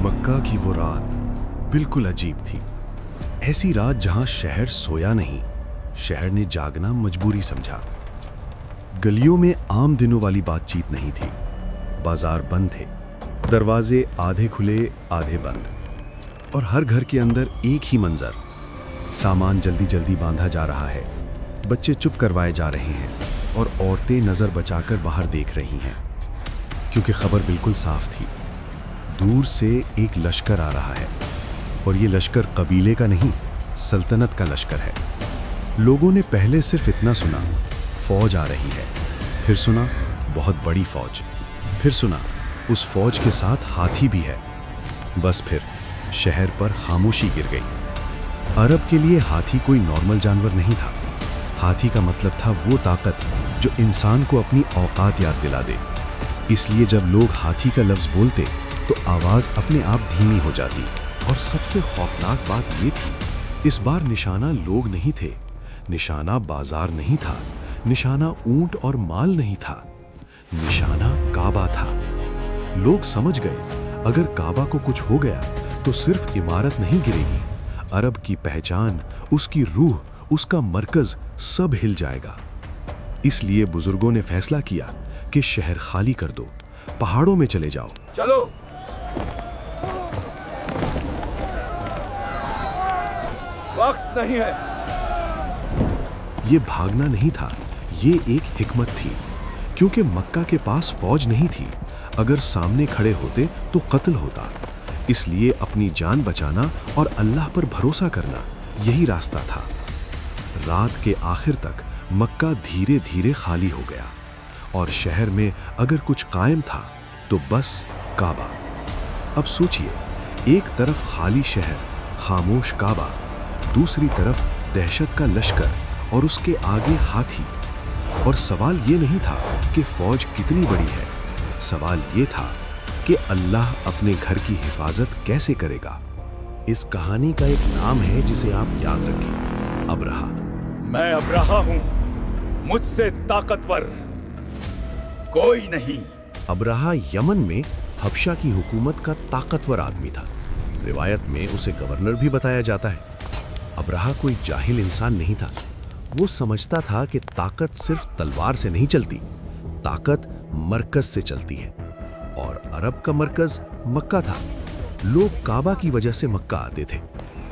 मक्का की वो रात बिल्कुल अजीब थी। ऐसी रात जहां शहर सोया नहीं, शहर ने जागना मजबूरी समझा। गलियों में आम दिनों वाली बातचीत नहीं थी। बाजार बंद थे, दरवाजे आधे खुले आधे बंद, और हर घर के अंदर एक ही मंजर। सामान जल्दी जल्दी बांधा जा रहा है, बच्चे चुप करवाए जा रहे हैं और औरतें नजर बचाकर बाहर देख रही हैं, क्योंकि खबर बिल्कुल साफ थी। दूर से एक लश्कर आ रहा है, और ये लश्कर कबीले का नहीं, सल्तनत का लश्कर है। लोगों ने पहले सिर्फ इतना सुना, फौज आ रही है, फिर सुना बहुत बड़ी फौज, फिर सुना उस फौज के साथ हाथी भी है। बस फिर शहर पर खामोशी गिर गई। अरब के लिए हाथी कोई नॉर्मल जानवर नहीं था। हाथी का मतलब था वो ताकत जो इंसान को अपनी औकात याद दिला दे। इसलिए जब लोग हाथी का लफ्ज बोलते तो आवाज अपने आप धीमी हो जाती। और सबसे खौफनाक बात ये थी, इस बार निशाना लोग नहीं थे, निशाना बाजार नहीं था, निशाना ऊंट और माल नहीं था, निशाना काबा था। लोग समझ गए, अगर काबा को कुछ हो गया तो सिर्फ इमारत नहीं गिरेगी, अरब की पहचान, उसकी रूह, उसका मरकज सब हिल जाएगा। इसलिए बुजुर्गों ने फैसला किया कि शहर खाली कर दो, पहाड़ों में चले जाओ। चलो, वक्त नहीं है। ये भागना नहीं था, ये एक हिकमत थी, क्योंकि मक्का के पास फौज नहीं थी। अगर सामने खड़े होते तो कत्ल होता। इसलिए अपनी जान बचाना और अल्लाह पर भरोसा करना, यही रास्ता था। रात के आखिर तक मक्का धीरे धीरे खाली हो गया, और शहर में अगर कुछ कायम था तो बस काबा। अब सोचिए, एक तरफ खाली शहर, खामोश काबा, दूसरी तरफ दहशत का लश्कर और उसके आगे हाथी। और सवाल ये नहीं था कि फौज कितनी बड़ी है, सवाल ये था कि अल्लाह अपने घर की हिफाजत कैसे करेगा। इस कहानी का एक नाम है जिसे आप याद रखें, अबरहा। मैं अबरहा हूं, मुझसे ताकतवर कोई नहीं। अबरहा यमन में हबशा की हुकूमत का ताकतवर आदमी था। रिवायत में उसे गवर्नर भी बताया जाता है। अबरहा कोई जाहिल इंसान नहीं था। वो समझता था कि ताकत सिर्फ तलवार से नहीं चलती, ताकत मरकज से चलती है, और अरब का मरकज मक्का था। लोग काबा की वजह से मक्का आते थे।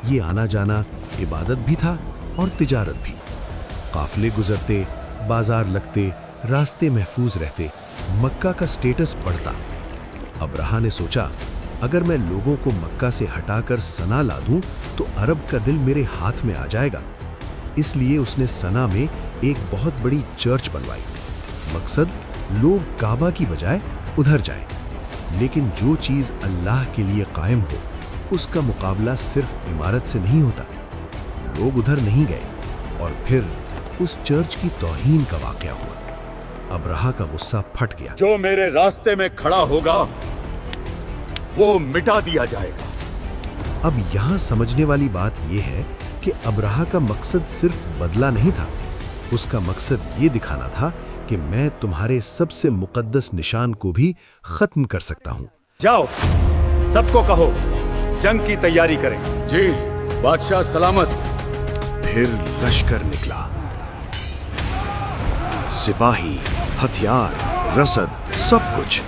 ये आना जाना इबादत भी था और तिजारत भी। काफिले गुजरते, बाजार लगते, रास्ते महफूज रहते, मक्का का स्टेटस बढ़ता। अबरहा ने सोचा, अगर मैं लोगों को मक्का से हटाकर सना ला दूं तो अरब का दिल मेरे हाथ में आ जाएगा। इसलिए उसने सना में एक बहुत बड़ी चर्च बनवाई। मकसद, लोग काबा की बजाय उधर जाएं। लेकिन जो चीज अल्लाह के लिए कायम हो, उसका मुकाबला सिर्फ इमारत से नहीं होता। लोग उधर नहीं गए, और फिर उस चर्च की तौहीन का वाकया हुआ। अबरहा का गुस्सा फट गया। जो मेरे रास्ते में खड़ा होगा वो मिटा दिया जाएगा। अब यहाँ समझने वाली बात यह है कि अबरहा का मकसद सिर्फ बदला नहीं था। उसका मकसद ये दिखाना था कि मैं तुम्हारे सबसे मुकद्दस निशान को भी खत्म कर सकता हूँ। जाओ, सबको कहो जंग की तैयारी करें। जी, बादशाह सलामत। फिर लश्कर निकला। सिपाही, हथियार, रसद, सब कुछ।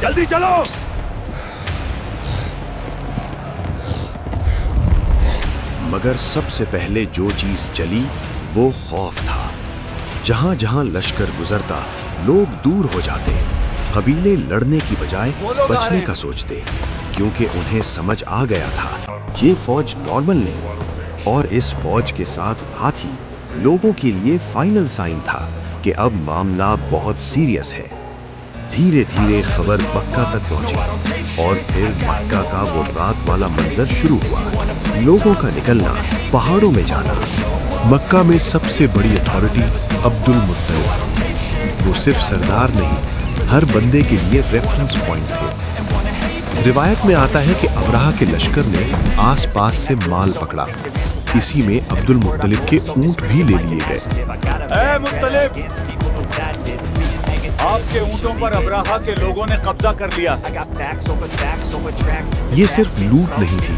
जल्दी चलो। मगर सबसे पहले जो चीज चली वो खौफ था। जहां जहां लश्कर गुजरता, लोग दूर हो जाते। कबीले लड़ने की बजाय बचने का सोचते, क्योंकि उन्हें समझ आ गया था ये फौज नॉर्मल नहीं। और इस फौज के साथ हाथी लोगों के लिए फाइनल साइन था कि अब मामला बहुत सीरियस है। धीरे धीरे खबर मक्का तक पहुंची, और फिर मक्का का वो रात वाला मंजर शुरू हुआ। लोगों का निकलना, पहाड़ों में जाना। मक्का में सबसे बड़ी अथॉरिटी अब्दुल मुत्तलिब। वो सिर्फ सरदार नहीं, हर बंदे के लिए रेफरेंस पॉइंट थे। रिवायत में आता है कि अबरहा के लश्कर ने आसपास से माल पकड़ा। इसी में अब्दुल मुत्तलिब के ऊंट भी ले लिए गए। मुत्तलिब, आपके ऊंटों पर अब्राहा के लोगों ने कब्जा कर लिया। ये सिर्फ लूट नहीं थी,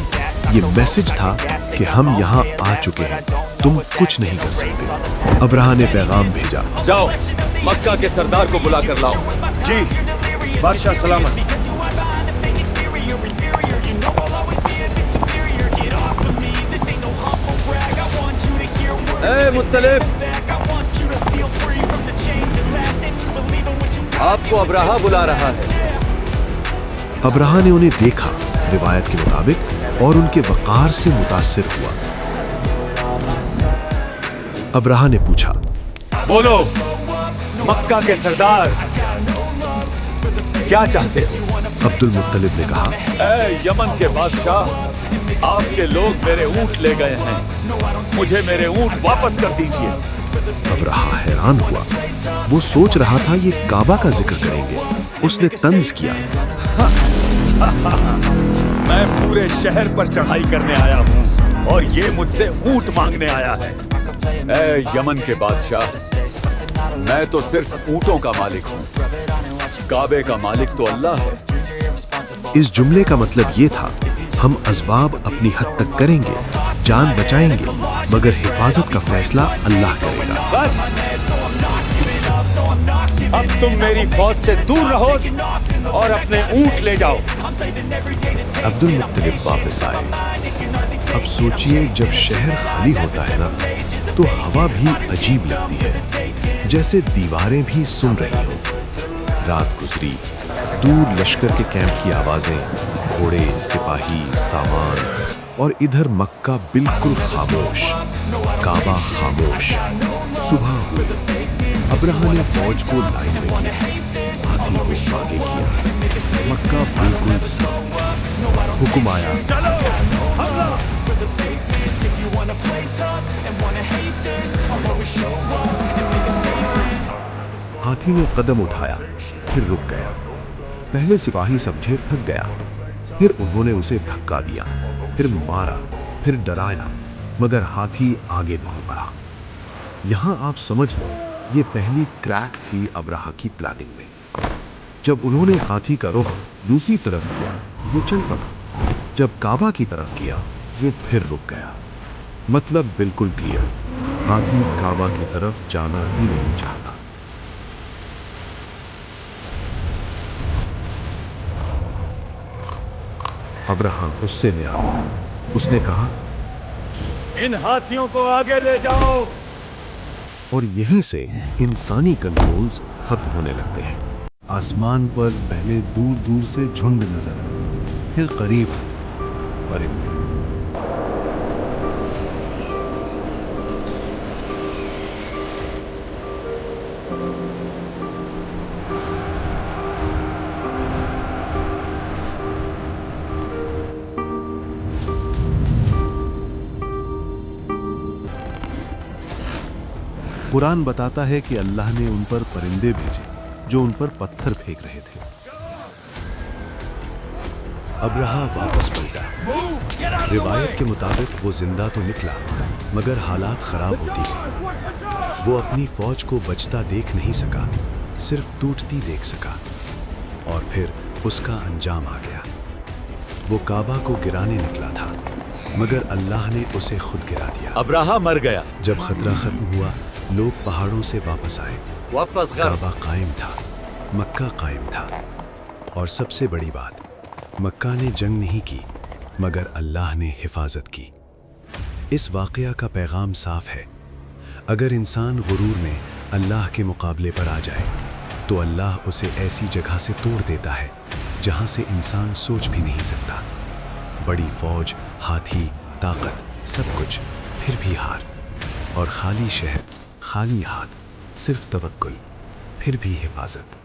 ये मैसेज था कि हम यहाँ आ चुके हैं, तुम कुछ नहीं कर सकते। अब्राहा ने पैगाम भेजा, जाओ मक्का के सरदार को बुला कर लाओ। जी बादशाह सलामत। ए मुत्तलिब, आपको अब्राहा बुला रहा है। अब्राहा ने उन्हें देखा रिवायत के मुताबिक और उनके वक़ार से मुतासिर हुआ। अब्राहा ने पूछा, बोलो मक्का के सरदार, क्या चाहते हो? अब्दुल मुत्तलिब ने कहा, ए यमन के बादशाह, आपके लोग मेरे ऊंट ले गए हैं, मुझे मेरे ऊंट वापस कर दीजिए। अब्राहा हैरान हुआ, वो सोच रहा था ये काबा का जिक्र करेंगे। उसने तंज किया, मैं पूरे शहर पर चढ़ाई करने आया हूँ और ये मुझसे ऊंट मांगने आया है। ए यमन के बादशाह, मैं तो सिर्फ ऊंटों का मालिक हूँ, काबे का मालिक तो अल्लाह है। इस जुमले का मतलब ये था, हम असबाब अपनी हद तक करेंगे, जान बचाएंगे, मगर हिफाजत का फैसला अल्लाह करेगा। बस अब तुम मेरी फौज से दूर रहो और अपने ऊंट ले जाओ। अब्दुल मुत्तलिब वापस आए। अब सोचिए, जब शहर खाली होता है ना, तो हवा भी अजीब लगती है, जैसे दीवारें भी सुन रही हों। रात गुजरी, दूर लश्कर के कैंप की आवाजें, घोड़े, सिपाही, सामान, और इधर मक्का बिल्कुल खामोश, काबा खामोश। सुबह हुई, अब्राहा ने फौज को लाइन में किया, हाथी को आगे किया, मक्का बिल्कुल सामने। हुक्म आया, हाथी ने कदम उठाया, फिर रुक गया। पहले सिपाही समझे थक गया, फिर उन्होंने उसे धक्का दिया, फिर मारा, फिर डराया, मगर हाथी आगे नहीं बढ़ा। यहाँ आप समझ लो, ये पहली क्रैक थी अब्राहा की प्लानिंग में। जब उन्होंने हाथी का रुख दूसरी तरफ किया, वो चल पड़ा। जब काबा की तरफ किया, वो फिर रुक गया। मतलब बिल्कुल क्लियर, हाथी काबा की तरफ जाना ही नहीं चाहता। अब्राहा गुस्से में आ गया। उसने कहा, इन हाथियों को आगे ले जाओ। और यहीं से इंसानी कंट्रोल्स खत्म होने लगते हैं। आसमान पर पहले दूर दूर से झुंड नजर, फिर करीब परिंदे। कुरान बताता है कि अल्लाह ने उन पर परिंदे भेजे जो उन पर पत्थर फेंक रहे थे। अब्राहा वापस पलटा। रिवायत के मुताबिक वो जिंदा तो निकला, मगर हालात खराब होती गई। वो अपनी फौज को बचता देख नहीं सका, सिर्फ टूटती देख सका। और फिर उसका अंजाम आ गया। वो काबा को गिराने निकला था, मगर अल्लाह ने उसे खुद गिरा दिया। अब्राहा मर गया। जब खतरा खत्म हुआ, लोग पहाड़ों से वापस आए। वापस काबा कायम था, मक्का कायम था। और सबसे बड़ी बात, मक्का ने जंग नहीं की, मगर अल्लाह ने हिफाजत की। इस वाक़या का पैगाम साफ है, अगर इंसान गुरूर में अल्लाह के मुकाबले पर आ जाए, तो अल्लाह उसे ऐसी जगह से तोड़ देता है जहाँ से इंसान सोच भी नहीं सकता। बड़ी फौज, हाथी, ताकत, सब कुछ, फिर भी हार। और खाली शहर, खाली हाथ, सिर्फ तवक्कुल, फिर भी हिफाजत।